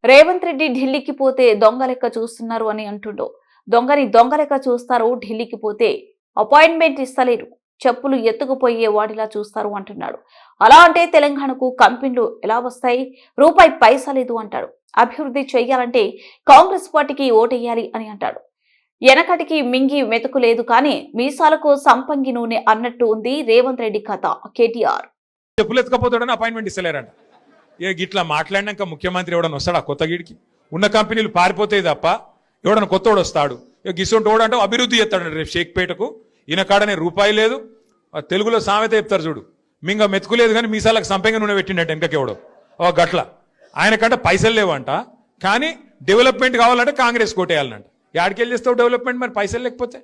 రేవంత్ రెడ్డి ఢిల్లీకి పోతే దొంగ లెక్క చూస్తున్నారు అని అంటుండో. దొంగని దొంగ లెక్క చూస్తారు, ఢిల్లీకి పోతే అపాయింట్మెంట్ ఇస్తలేరు, చెప్పులు ఎత్తుకుపోయే వాడిలా చూస్తారు అంటున్నాడు. అలా అంటే తెలంగాణకు కంపెనీలు ఎలా వస్తాయి? రూపాయి పైసా లేదు అంటాడు. అభివృద్ధి చెయ్యాలంటే కాంగ్రెస్ పార్టీకి ఓటేయాలి అని అంటాడు. ఎనకటికి మింగి మెతుకు లేదు కానీ మీసాలకు సంపంగి నూనె అన్నట్టు ఉంది రేవంత్ రెడ్డి కథ. కేటీఆర్ చెప్పులు ఎత్తుకపోతాడని అపాయింట్మెంట్ ఇస్తలేరంట. ఇట్లా మాట్లాడినాక ముఖ్యమంత్రి ఎవడన్నా వస్తాడా కొత్త గీడికి? ఉన్న కంపెనీలు పారిపోతాయి తప్ప ఎవడన్నా కొత్తోడు వస్తాడు? గిసొంటి వాడు అంటే అభివృద్ధి చేస్తాడు. రేపు షేక్పేటకు ఈయన కాడనే రూపాయి లేదు. తెలుగులో సామెత చెప్తారు చూడు, మింగ మెతుకులేదు కానీ మీసాలకు సంపంగా నూనె పెట్టిండట వెనకకెవడో గట్ల. ఆయనకంటే పైసలు లేవంట, కానీ డెవలప్మెంట్ కావాలంటే కాంగ్రెస్ కోటేయాలనంట. యాడికెళ్ళి చేస్తావు డెవలప్మెంట్ మరి పైసలు లేకపోతే?